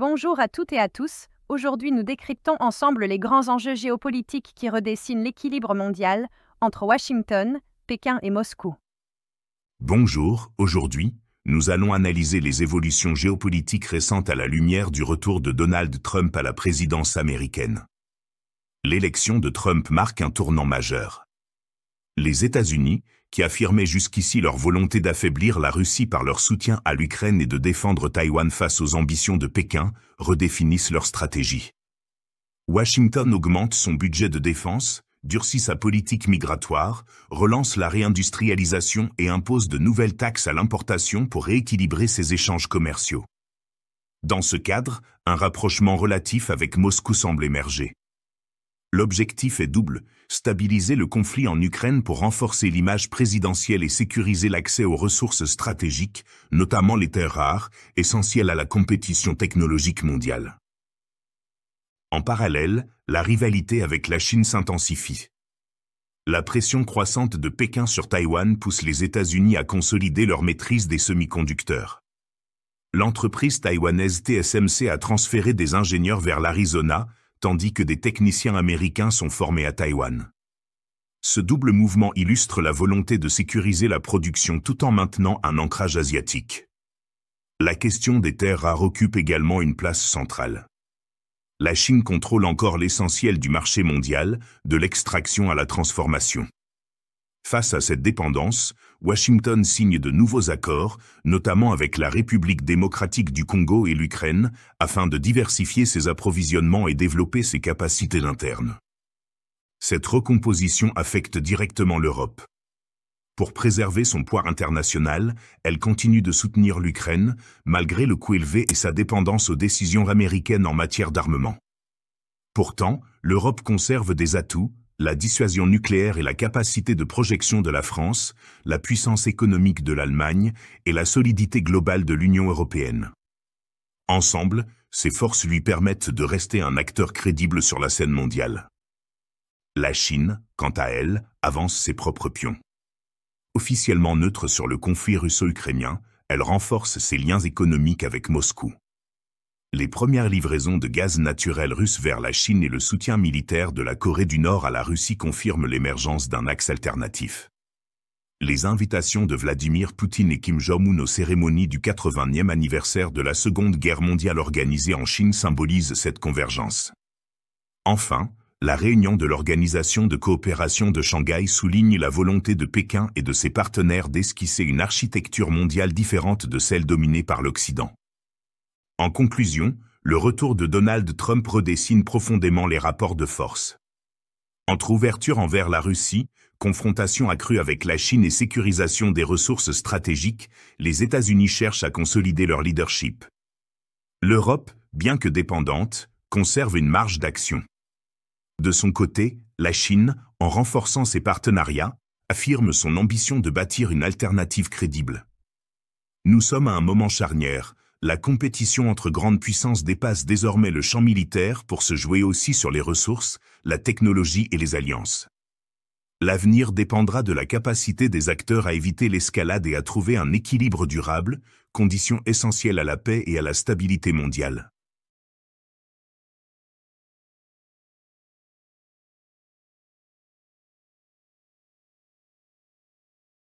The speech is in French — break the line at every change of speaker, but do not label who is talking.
Bonjour à toutes et à tous, aujourd'hui nous décryptons ensemble les grands enjeux géopolitiques qui redessinent l'équilibre mondial entre Washington, Pékin et Moscou.
Bonjour, aujourd'hui, nous allons analyser les évolutions géopolitiques récentes à la lumière du retour de Donald Trump à la présidence américaine. L'élection de Trump marque un tournant majeur. Les États-Unis, qui affirmaient jusqu'ici leur volonté d'affaiblir la Russie par leur soutien à l'Ukraine et de défendre Taïwan face aux ambitions de Pékin, redéfinissent leur stratégie. Washington augmente son budget de défense, durcit sa politique migratoire, relance la réindustrialisation et impose de nouvelles taxes à l'importation pour rééquilibrer ses échanges commerciaux. Dans ce cadre, un rapprochement relatif avec Moscou semble émerger. L'objectif est double, stabiliser le conflit en Ukraine pour renforcer l'image présidentielle et sécuriser l'accès aux ressources stratégiques, notamment les terres rares, essentielles à la compétition technologique mondiale. En parallèle, la rivalité avec la Chine s'intensifie. La pression croissante de Pékin sur Taïwan pousse les États-Unis à consolider leur maîtrise des semi-conducteurs. L'entreprise taïwanaise TSMC a transféré des ingénieurs vers l'Arizona, tandis que des techniciens américains sont formés à Taïwan. Ce double mouvement illustre la volonté de sécuriser la production tout en maintenant un ancrage asiatique. La question des terres rares occupe également une place centrale. La Chine contrôle encore l'essentiel du marché mondial, de l'extraction à la transformation. Face à cette dépendance, Washington signe de nouveaux accords, notamment avec la République démocratique du Congo et l'Ukraine, afin de diversifier ses approvisionnements et développer ses capacités internes. Cette recomposition affecte directement l'Europe. Pour préserver son poids international, elle continue de soutenir l'Ukraine, malgré le coût élevé et sa dépendance aux décisions américaines en matière d'armement. Pourtant, l'Europe conserve des atouts, la dissuasion nucléaire et la capacité de projection de la France, la puissance économique de l'Allemagne et la solidité globale de l'Union européenne. Ensemble, ces forces lui permettent de rester un acteur crédible sur la scène mondiale. La Chine, quant à elle, avance ses propres pions. Officiellement neutre sur le conflit russo-ukrainien, elle renforce ses liens économiques avec Moscou. Les premières livraisons de gaz naturel russe vers la Chine et le soutien militaire de la Corée du Nord à la Russie confirment l'émergence d'un axe alternatif. Les invitations de Vladimir Poutine et Kim Jong-un aux cérémonies du 80e anniversaire de la Seconde Guerre mondiale organisée en Chine symbolisent cette convergence. Enfin, la réunion de l'Organisation de coopération de Shanghai souligne la volonté de Pékin et de ses partenaires d'esquisser une architecture mondiale différente de celle dominée par l'Occident. En conclusion, le retour de Donald Trump redessine profondément les rapports de force. Entre ouverture envers la Russie, confrontation accrue avec la Chine et sécurisation des ressources stratégiques, les États-Unis cherchent à consolider leur leadership. L'Europe, bien que dépendante, conserve une marge d'action. De son côté, la Chine, en renforçant ses partenariats, affirme son ambition de bâtir une alternative crédible. Nous sommes à un moment charnière. La compétition entre grandes puissances dépasse désormais le champ militaire pour se jouer aussi sur les ressources, la technologie et les alliances. L'avenir dépendra de la capacité des acteurs à éviter l'escalade et à trouver un équilibre durable, condition essentielle à la paix et à la stabilité mondiale.